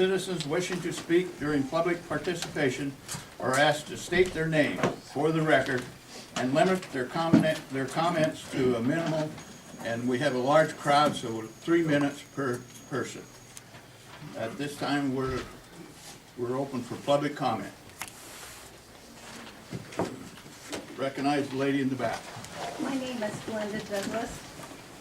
Citizens wishing to speak during public participation are asked to state their name for the record and limit their comments to a minimum, and we have a large crowd, so 3 minutes per person. At this time, we're open for public comment. Recognize the lady in the back. My name is Glenda Douglas,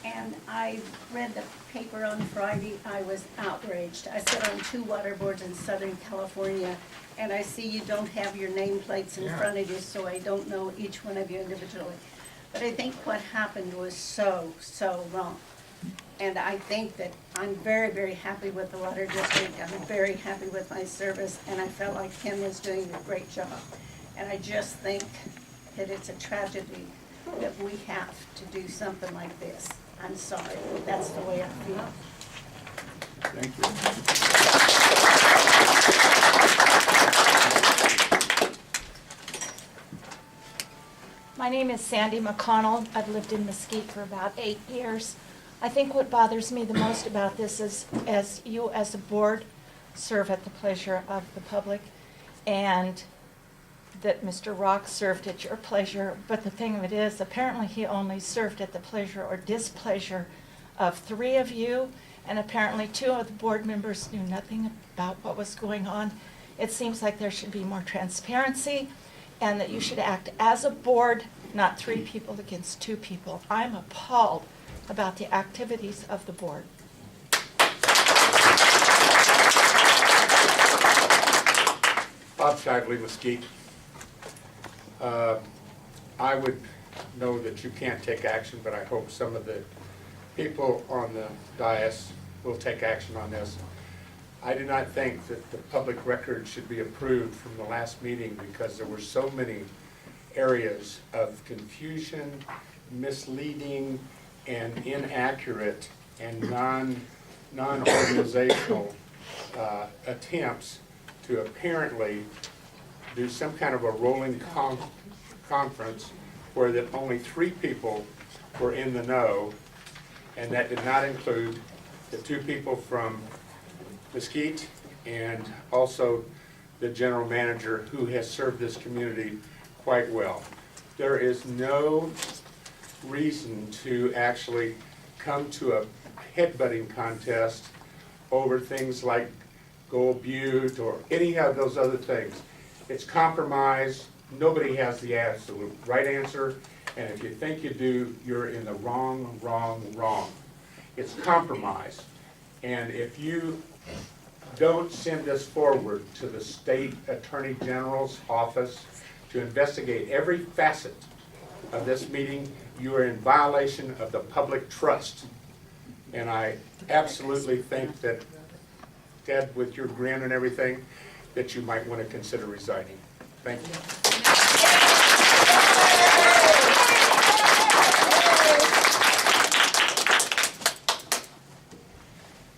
and I read the paper on Friday. I was outraged. I sit on 2 water boards in Southern California, and I see you don't have your nameplates in front of you, so I don't know each one of you individually. But I think what happened was so wrong. And I think that I'm very, very happy with the water district. I'm very happy with my service, and I felt like Ken was doing a great job. And I just think that it's a tragedy that we have to do something like this. I'm sorry, but that's the way I feel. Thank you. My name is Sandy McConnell. I've lived in Mesquite for about 8 years. I think what bothers me the most about this is as you as a board serve at the pleasure of the public, and that Mr. Rock served at your pleasure, but the thing of it is, apparently he only served at the pleasure or displeasure of 3 of you, and apparently 2 of the board members knew nothing about what was going on. It seems like there should be more transparency, and that you should act as a board, not 3 people against 2 people. I'm appalled about the activities of the board. Bob Shively, Mesquite. I would know that you can't take action, but I hope some of the people on the dais will take action on this. I do not think that the public record should be approved from the last meeting because there were so many areas of confusion, misleading, and inaccurate and non-organizational attempts to apparently do some kind of a rolling conference where that only 3 people were in the know, and that did not include the 2 people from Mesquite and also the general manager who has served this community quite well. There is no reason to actually come to a headbutting contest over things like Gold Butte or any of those other things. It's compromise. Nobody has the absolute right answer, and if you think you do, you're in the wrong. It's compromise, and if you don't send this forward to the state attorney general's office to investigate every facet of this meeting, you are in violation of the public trust. And I absolutely think that, Ted, with your grin and everything, that you might want to consider resigning. Thank you.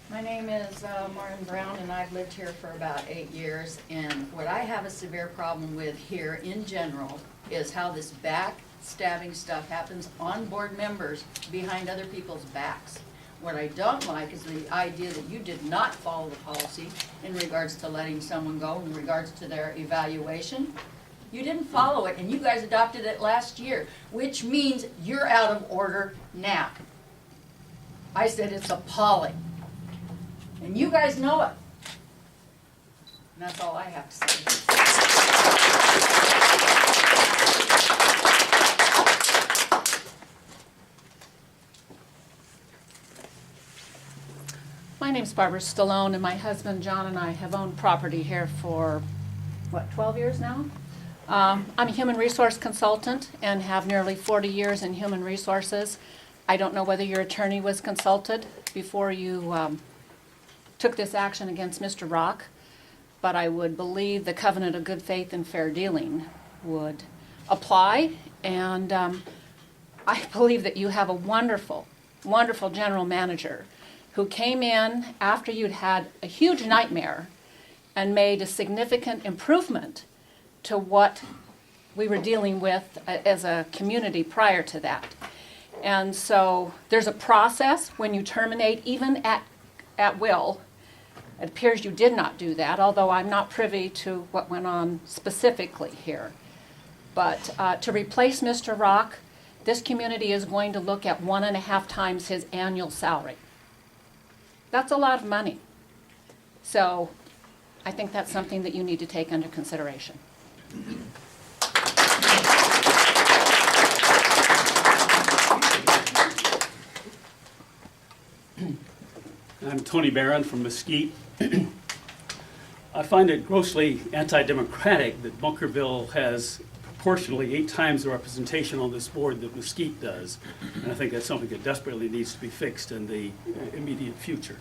My name is Martin Brown, and I've lived here for about 8 years. And what I have a severe problem with here in general is how this backstabbing stuff happens on board members behind other people's backs. What I don't like is the idea that you did not follow the policy in regards to letting someone go, in regards to their evaluation. You didn't follow it, and you guys adopted it last year, which means you're out of order now. I said it's appalling. And you guys know it. And that's all I have to say. My name's Barbara Stallone, and my husband John and I have owned property here for, 12 years now? I'm a human resource consultant and have nearly 40 years in human resources. I don't know whether your attorney was consulted before you took this action against Mr. Rock, but I would believe the covenant of good faith and fair dealing would apply, and I believe that you have a wonderful, wonderful general manager who came in after you'd had a huge nightmare and made a significant improvement to what we were dealing with as a community prior to that. And so there's a process when you terminate, even at will, It appears you did not do that, although I'm not privy to what went on specifically here. But to replace Mr. Rock, this community is going to look at 1.5 times his annual salary. That's a lot of money. So I think that's something that you need to take under consideration. I'm Tony Barron from Mesquite. I find it grossly anti-democratic that Bunkerville has proportionally 8 times the representation on this board that Mesquite does. And I think that's something that desperately needs to be fixed in the immediate future.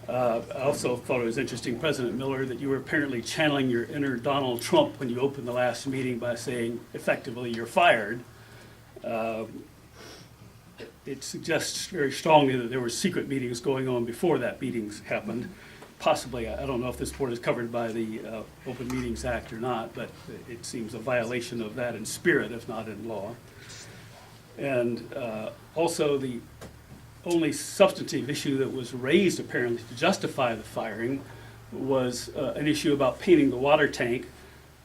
I also thought it was interesting, President Miller, that you were apparently channeling your inner Donald Trump when you opened the last meeting by saying, effectively, you're fired. It suggests very strongly that there were secret meetings going on before that meetings happened. Possibly, I don't know if this board is covered by the Open Meetings Act or not, but it seems a violation of that in spirit, if not in law. And also, the only substantive issue that was raised apparently to justify the firing was an issue about painting the water tank,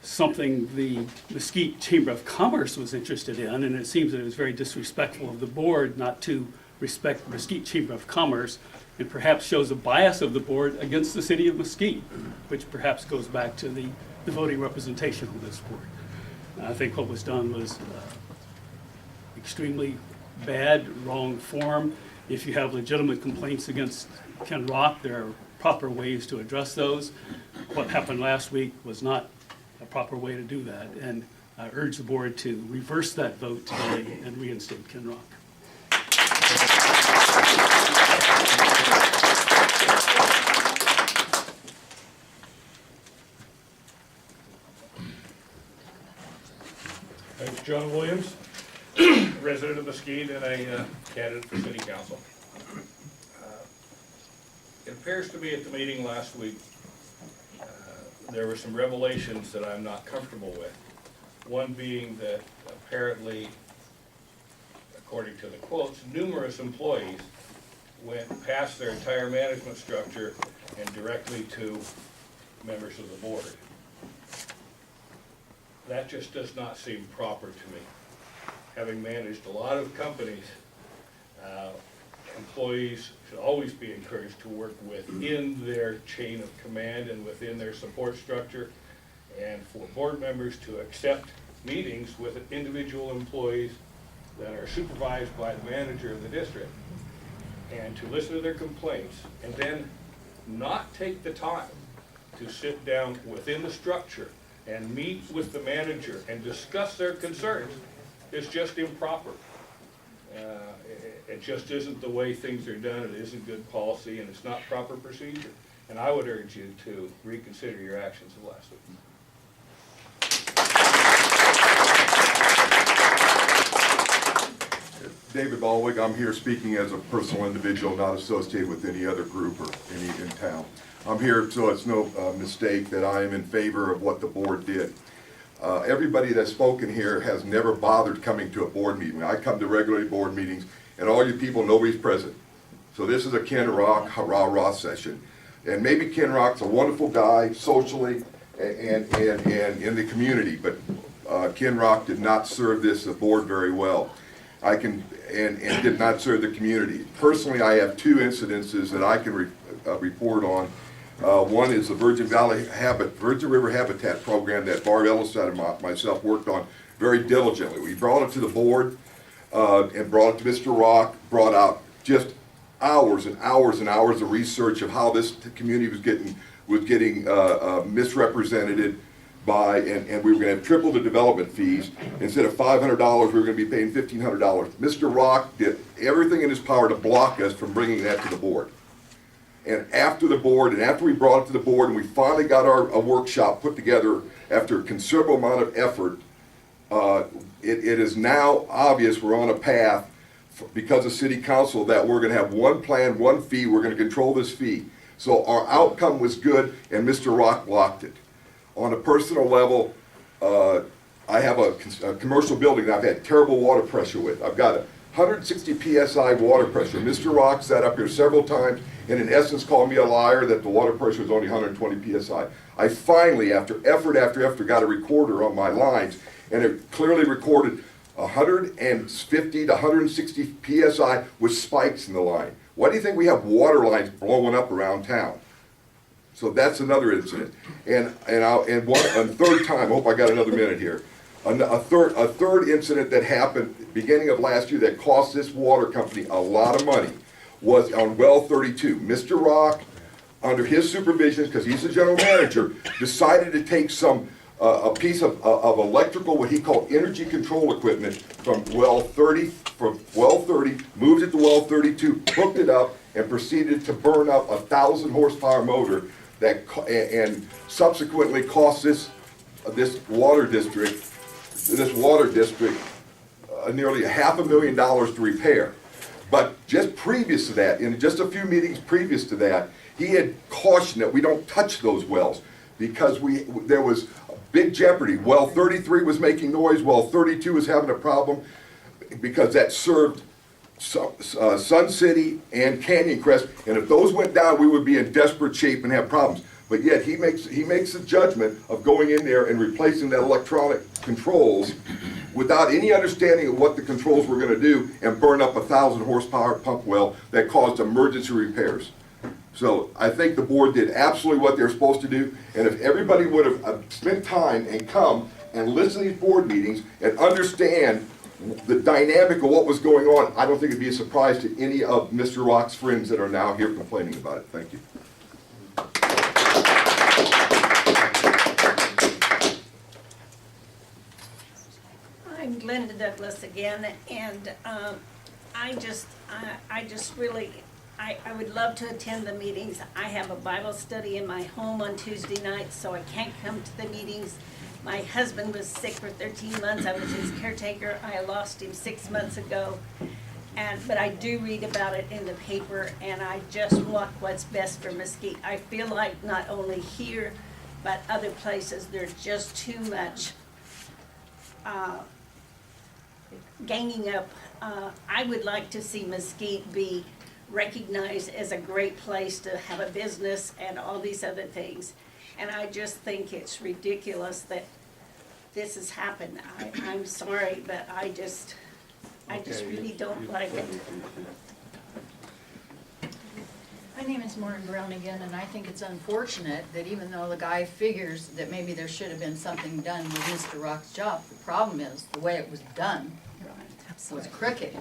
something the Mesquite Chamber of Commerce was interested in, and it seems that it was very disrespectful of the board not to respect the Mesquite Chamber of Commerce, and perhaps shows a bias of the board against the city of Mesquite, which perhaps goes back to the voting representation of this board. I think what was done was extremely bad, wrong form. If you have legitimate complaints against Ken Rock, there are proper ways to address those. What happened last week was not a proper way to do that, and I urge the board to reverse that vote today and reinstate Ken Rock. I'm John Williams, resident of Mesquite and a candidate for city council. It appears to me at the meeting last week, there were some revelations that I'm not comfortable with. One being that apparently, according to the quotes, numerous employees went past their entire management structure and directly to members of the board. That just does not seem proper to me. Having managed a lot of companies, employees should always be encouraged to work within their chain of command and within their support structure, and for board members to accept meetings with individual employees that are supervised by the manager of the district, and to listen to their complaints, and then not take the time to sit down within the structure and meet with the manager and discuss their concerns is just improper. It just isn't the way things are done. It isn't good policy, and it's not proper procedure. And I would urge you to reconsider your actions of last week. David Baldwin, I'm here speaking as a personal individual, not associated with any other group or any in town. I'm here so it's no mistake that I am in favor of what the board did. Everybody that's spoken here has never bothered coming to a board meeting. I come to regular board meetings, and all you people, nobody's present. So this is a Ken Rock rah-rah session. And maybe Ken Rock's a wonderful guy socially and in the community, but Ken Rock did not serve this board very well. And did not serve the community. Personally, I have 2 incidences that I can report on. One is the Virgin River Habitat program that Barb Elliside and myself worked on very diligently. We brought it to the board and brought it to Mr. Rock, brought out just hours and hours and hours of research of how this community was getting misrepresented by, and we were going to have triple the development fees. Instead of $500, we were going to be paying $1,500. Mr. Rock did everything in his power to block us from bringing that to the board. And after we brought it to the board and we finally got a workshop put together after a considerable amount of effort, it is now obvious we're on a path because of city council that we're going to have one plan, one fee, we're going to control this fee. So our outcome was good and Mr. Rock blocked it. On a personal level, I have a commercial building that I've had terrible water pressure with. I've got a 160 PSI water pressure. Mr. Rock sat up here several times and in essence called me a liar that the water pressure was only 120 psi. I finally, after effort after effort, got a recorder on my lines, and it clearly recorded 150 to 160 psi with spikes in the line. Why do you think we have water lines blowing up around town? So that's another incident. And third time, I hope I got another minute here. A third incident that happened beginning of last year that cost this water company a lot of money was on well 32. Mr. Rock, under his supervision, because he's the general manager, decided to take a piece of electrical, what he called energy control equipment, from well 30, moved it to well 32, hooked it up, and proceeded to burn up a 1,000 horsepower motor and subsequently cost this water district nearly $500,000 to repair. But just previous to that, in just a few meetings previous to that, he had cautioned that we don't touch those wells because there was big jeopardy. Well 33 was making noise, well 32 was having a problem because that served Sun City and Canyon Crest, and if those went down, we would be in desperate shape and have problems. But yet he makes the judgment of going in there and replacing that electronic controls without any understanding of what the controls were going to do and burn up a 1,000 horsepower pump well that caused emergency repairs. So I think the board did absolutely what they're supposed to do, and if everybody would have spent time and come and listen to these board meetings and understand the dynamic of what was going on, I don't think it'd be a surprise to any of Mr. Rock's friends that are now here complaining about it. Thank you. I'm Linda Douglas again, and I would love to attend the meetings. I have a Bible study in my home on Tuesday nights, so I can't come to the meetings. My husband was sick for 13 months. I was his caretaker. I lost him 6 months ago. But I do read about it in the paper, and I just want what's best for Mesquite. I feel like not only here, but other places, there's just too much ganging up. I would like to see Mesquite be recognized as a great place to have a business and all these other things. And I just think it's ridiculous that this has happened. I'm sorry, but I just really don't like it. My name is Maureen Brown again, and I think it's unfortunate that even though the guy figures that maybe there should have been something done with Mr. Rock's job, the problem is the way it was done was crooked.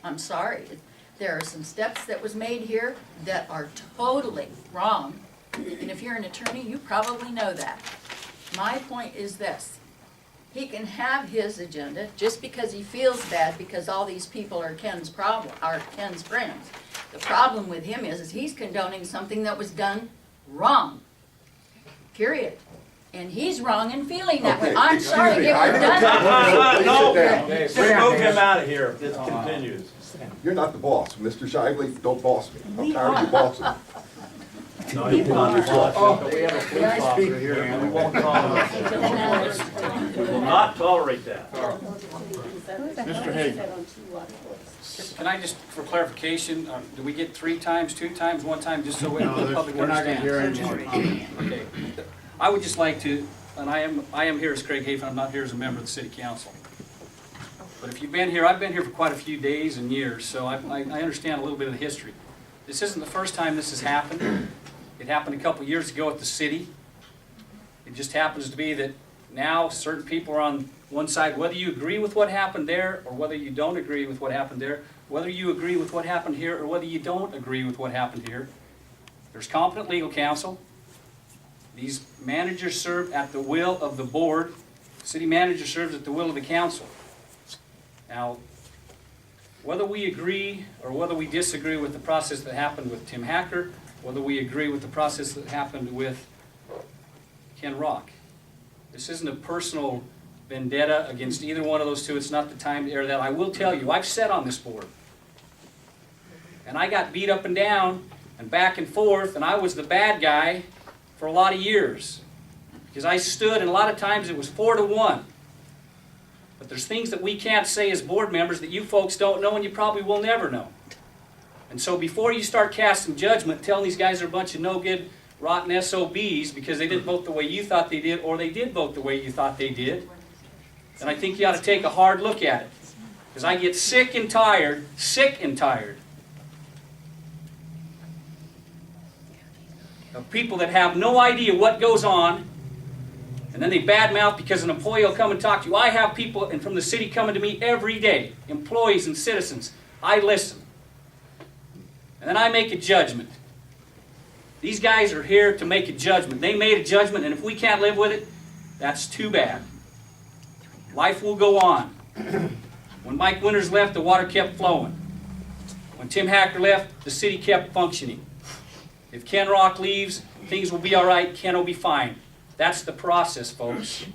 I'm sorry. There are some steps that was made here that are totally wrong, and if you're an attorney, you probably know that. My point is this. He can have his agenda just because he feels bad because all these people are Ken's friends. The problem with him is he's condoning something that was done wrong. Period. And he's wrong in feeling that way. Okay, I'm excuse sorry me, it was done. No, Just move him out of here if this continues. You're not the boss. Mr. Shively, don't boss me. I'm tired of you bossing. No, you're not the boss. We have a police officer here, and we won't tolerate that. We will not tolerate that. Mr. Hagan. Can I just, for clarification, do we get 3 times, 2 times, 1 time, just so the public understands? We're not going to hear any more comments. Okay. I would just like to, and I am here as Craig Hafen, I'm not here as a member of the city council. But if you've been here, I've been here for quite a few days and years, so I understand a little bit of the history. This isn't the first time this has happened. It happened a couple years ago at the city. It just happens to be that now certain people are on one side, whether you agree with what happened there or whether you don't agree with what happened there, whether you agree with what happened here or whether you don't agree with what happened here. There's competent legal counsel. These managers serve at the will of the board. The city manager serves at the will of the council. Now, whether we agree or whether we disagree with the process that happened with Tim Hacker, whether we agree with the process that happened with Ken Rock, this isn't a personal vendetta against either one of those two. It's not the time to air that. I will tell you, I've sat on this board. And I got beat up and down and back and forth, and I was the bad guy for a lot of years. Because I stood, and a lot of times it was 4-1. But there's things that we can't say as board members that you folks don't know and you probably will never know. And so before you start casting judgment, telling these guys are a bunch of no-good, rotten SOBs because they didn't vote the way you thought they did, or they did vote the way you thought they did, then I think you ought to take a hard look at it. Because I get sick and tired of people that have no idea what goes on, and then they badmouth because an employee will come and talk to you. I have people from the city coming to me every day, employees and citizens. I listen. And then I make a judgment. These guys are here to make a judgment. They made a judgment, and if we can't live with it, that's too bad. Life will go on. When Mike Winters left, the water kept flowing. When Tim Hacker left, the city kept functioning. If Ken Rock leaves, things will be all right. Ken will be fine. That's the process, folks.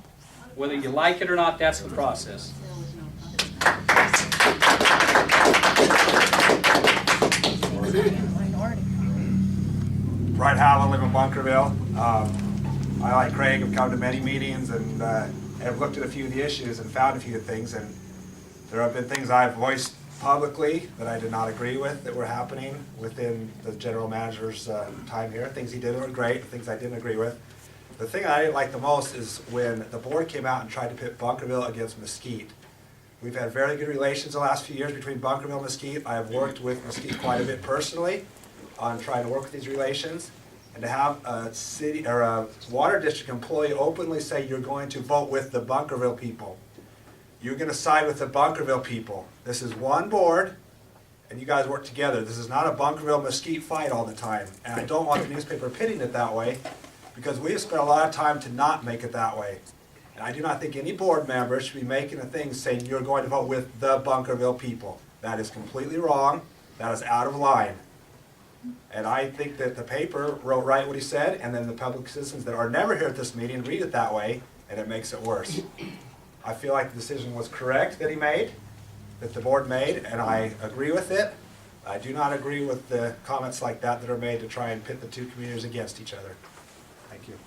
Whether you like it or not, that's the process. Brian Howell, live in Bunkerville. I, like Craig, have come to many meetings and have looked at a few of the issues and found a few things. And there have been things I've voiced publicly that I did not agree with that were happening within the general manager's time here. Things he did were great, things I didn't agree with. The thing I didn't like the most is when the board came out and tried to pit Bunkerville against Mesquite. We've had very good relations the last few years between Bunkerville and Mesquite. I have worked with Mesquite quite a bit personally on trying to work with these relations. And to have a city or a water district employee openly say you're going to vote with the Bunkerville people. You're going to side with the Bunkerville people. This is one board, and you guys work together. This is not a Bunkerville-Mesquite fight all the time. And I don't want the newspaper pitting it that way, because we have spent a lot of time to not make it that way. And I do not think any board member should be making a thing saying you're going to vote with the Bunkerville people. That is completely wrong. That is out of line. And I think that the paper wrote right what he said, and then the public citizens that are never here at this meeting read it that way, and it makes it worse. I feel like the decision was correct that he made, that the board made, and I agree with it. I do not agree with the comments like that that are made to try and pit the two communities against each other. Thank you.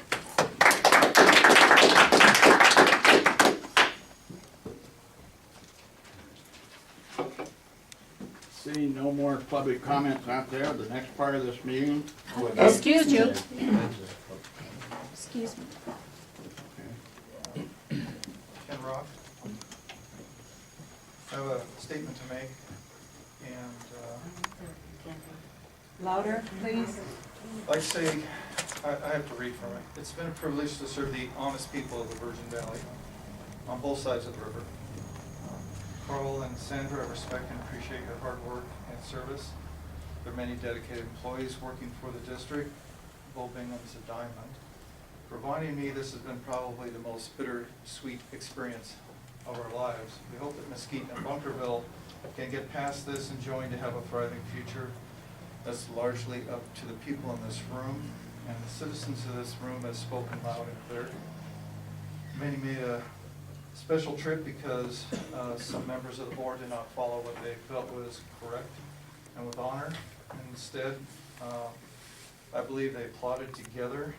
Seeing no more public comments out there, the next part of this meeting. Excuse you. Excuse me. Ken Rock. I have a statement to make, and Louder, please. I'd like to say, I have to read from it. It's been a privilege to serve the honest people of the Virgin Valley on both sides of the river. Carl and Sandra, I respect and appreciate your hard work and service. There are many dedicated employees working for the district. Bo Bingham's a diamond. Reminding me, this has been probably the most bittersweet experience of our lives. We hope that Mesquite and Bunkerville can get past this and join to have a thriving future. That's largely up to the people in this room, and the citizens of this room have spoken loud and clear. Many made a special trip because some members of the board did not follow what they felt was correct and with honor. Instead, I believe they plotted together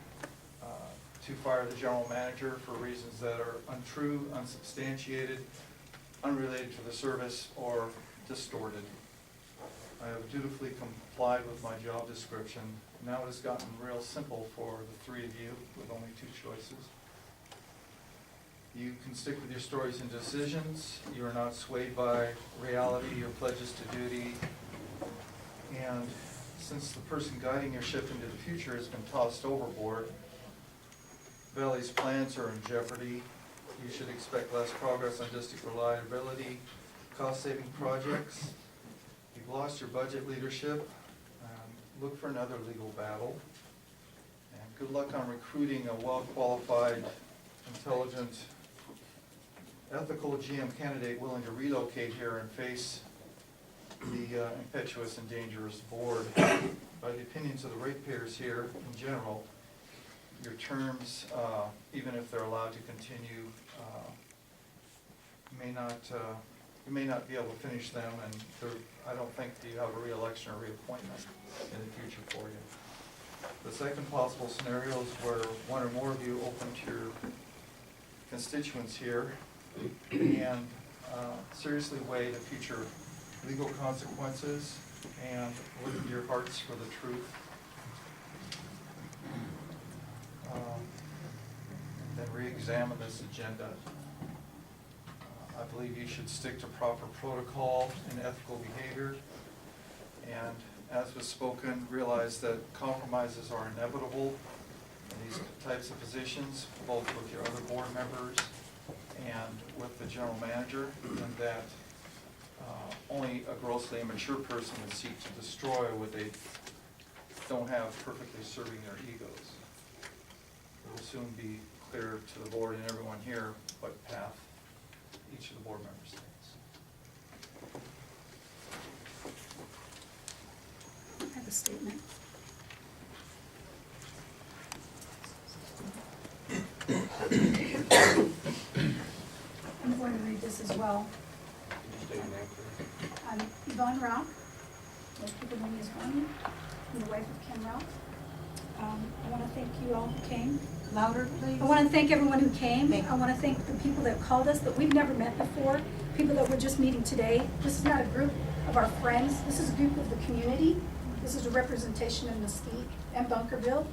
to fire the general manager for reasons that are untrue, unsubstantiated, unrelated to the service, or distorted. I have dutifully complied with my job description. Now it has gotten real simple for the three of you with only two choices. You can stick with your stories and decisions. You are not swayed by reality or pledges to duty. And since the person guiding your ship into the future has been tossed overboard, Valley's plans are in jeopardy. You should expect less progress on district reliability, cost-saving projects. You've lost your budget leadership. Look for another legal battle. And good luck on recruiting a well-qualified, intelligent, ethical GM candidate willing to relocate here and face the impetuous and dangerous board. By the opinions of the ratepayers here in general, your terms, even if they're allowed to continue, you may not be able to finish them, and I don't think you have a re-election or reappointment in the future for you. The second possible scenario is where one or more of you open to your constituents here and seriously weigh the future legal consequences and look at your hearts for the truth. Then re-examine this agenda. I believe you should stick to proper protocol and ethical behavior. And as was spoken, realize that compromises are inevitable in these types of positions, both with your other board members and with the general manager, and that only a grossly immature person would seek to destroy what they don't have perfectly serving their egos. It will soon be clear to the board and everyone here what path each of the board members takes. I have a statement. I'm going to read this as well. I'm Yvonne Rauch. Most people know me as Bonnie. I'm the wife of Ken Rauch. I want to thank you all who came. Louder, please. I want to thank everyone who came. I want to thank the people that called us that we've never met before, people that we're just meeting today. This is not a group of our friends. This is a group of the community. This is a representation of Mesquite and Bunkerville.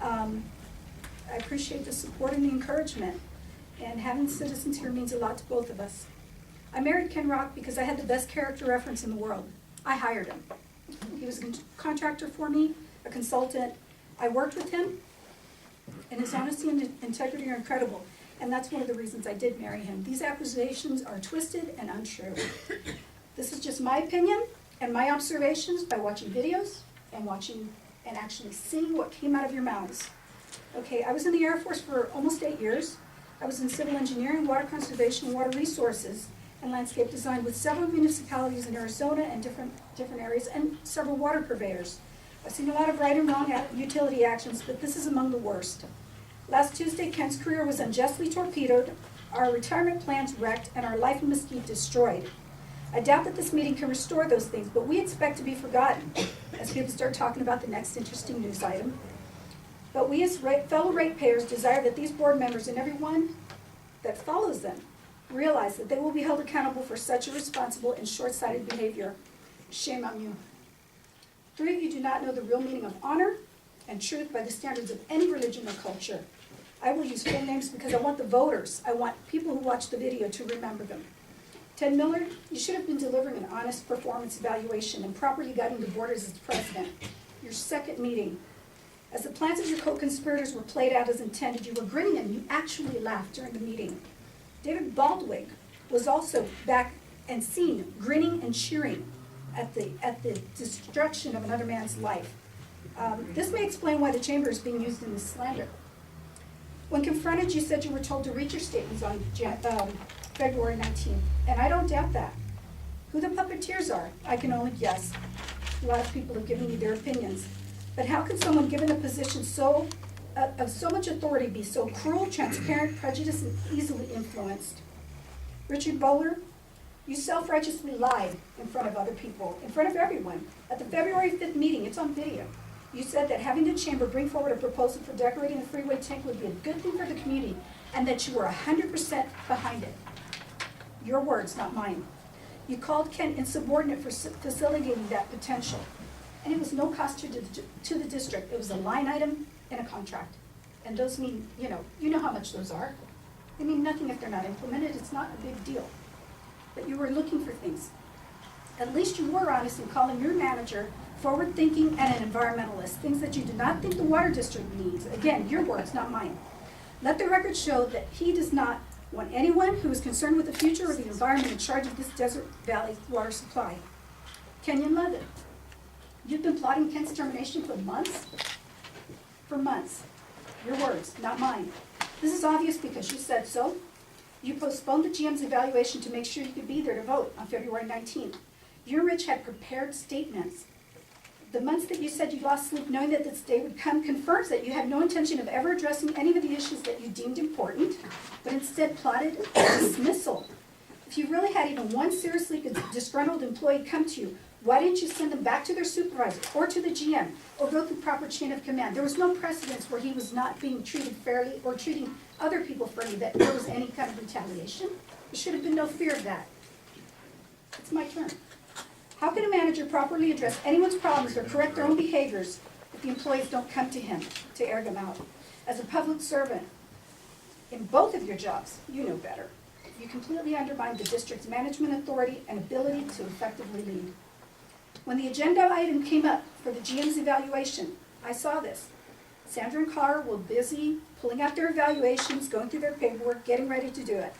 I appreciate the support and the encouragement. And having citizens here means a lot to both of us. I married Ken Rauch because I had the best character reference in the world. I hired him. He was a contractor for me, a consultant. I worked with him, and his honesty and integrity are incredible. And that's one of the reasons I did marry him. These accusations are twisted and untrue. This is just my opinion and my observations by watching videos and actually seeing what came out of your mouths. Okay, I was in the Air Force for almost 8 years. I was in civil engineering, water conservation, water resources, and landscape design with several municipalities in Arizona and different areas, and several water purveyors. I've seen a lot of right and wrong utility actions, but this is among the worst. Last Tuesday, Ken's career was unjustly torpedoed, our retirement plans wrecked, and our life in Mesquite destroyed. I doubt that this meeting can restore those things, but we expect to be forgotten as people start talking about the next interesting news item. But we as fellow ratepayers desire that these board members and everyone that follows them realize that they will be held accountable for such irresponsible and short-sighted behavior. Shame on you. 3 of you do not know the real meaning of honor and truth by the standards of any religion or culture. I will use full names because I want the voters, I want people who watch the video to remember them. Ted Miller, you should have been delivering an honest performance evaluation and properly guiding the board as president. Your second meeting. As the plans of your co-conspirators were played out as intended, you were grinning and you actually laughed during the meeting. David Baldwin was also back and seen grinning and cheering at the destruction of another man's life. This may explain why the chamber is being used in this slander. When confronted, you said you were told to read your statements on February 19th, and I don't doubt that. Who the puppeteers are, I can only guess. A lot of people have given me their opinions. But how can someone given a position of so much authority be so cruel, transparent, prejudiced, and easily influenced? Richard Bowler, you self-righteously lied in front of other people, in front of everyone. At the February 5th meeting, it's on video, you said that having the chamber bring forward a proposal for decorating the freeway tank would be a good thing for the community, and that you were 100% behind it. Your words, not mine. You called Ken insubordinate for facilitating that potential. And it was no cost to the district. It was a line item in a contract. And those mean, you know how much those are. They mean nothing if they're not implemented. It's not a big deal. But you were looking for things. At least you were honest in calling your manager forward-thinking and an environmentalist, things that you do not think the water district needs. Again, your words, not mine. Let the record show that he does not want anyone who is concerned with the future or the environment in charge of this Desert Valley water supply. Kenyon Levin. You've been plotting Ken's termination for months? For months. Your words, not mine. This is obvious because you said so. You postponed the GM's evaluation to make sure you could be there to vote on February 19th. You and Rich had prepared statements. The months that you said you lost sleep knowing that this day would come confirms that you had no intention of ever addressing any of the issues that you deemed important, but instead plotted dismissal. If you really had even one seriously disgruntled employee come to you, why didn't you send them back to their supervisor or to the GM or go through proper chain of command? There was no precedence where he was not being treated fairly or treating other people fairly, that there was any kind of retaliation. There should have been no fear of that. It's my turn. How can a manager properly address anyone's problems or correct their own behaviors if the employees don't come to him to air them out? As a public servant, in both of your jobs, you know better. You completely undermine the district's management authority and ability to effectively lead. When the agenda item came up for the GM's evaluation, I saw this. Sandra and Carr were busy pulling out their evaluations, going through their paperwork, getting ready to do it.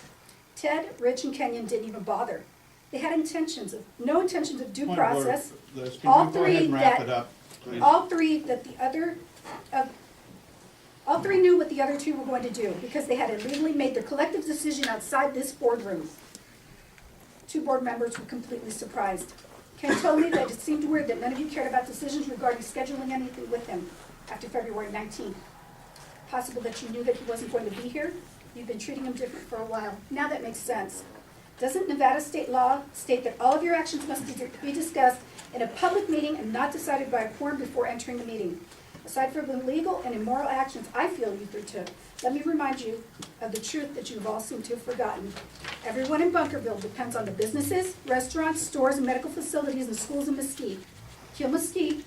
Ted, Rich, and Kenyon didn't even bother. They had no intentions of due Point of order. process. Can All you go ahead three and wrap that- it up, please? All three knew what the other two were going to do because they had illegally made their collective decision outside this boardroom. 2 board members were completely surprised. Ken told me that it seemed weird that none of you cared about decisions regarding scheduling anything with him after February 19th. Possible that you knew that he wasn't going to be here? You've been treating him different for a while. Now that makes sense. Doesn't Nevada state law state that all of your actions must be discussed in a public meeting and not decided by a quorum before entering the meeting? Aside from the legal and immoral actions I feel you took, let me remind you of the truth that you've all seemed to have forgotten. Everyone in Bunkerville depends on the businesses, restaurants, stores, and medical facilities and schools in Mesquite. Kill Mesquite,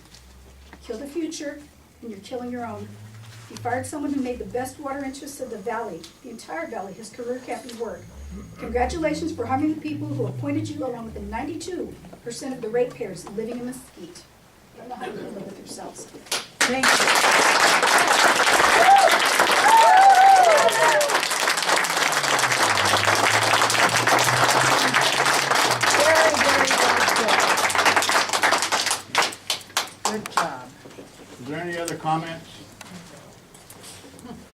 kill the future, and you're killing your own. You fired someone who made the best water interests of the valley, the entire valley, his career capping work. Congratulations for harming the people who appointed you along with the 92% of the ratepayers living in Mesquite. I don't know how you can live with yourselves. Thank you. Very, very well said. Good job. Is there any other comments?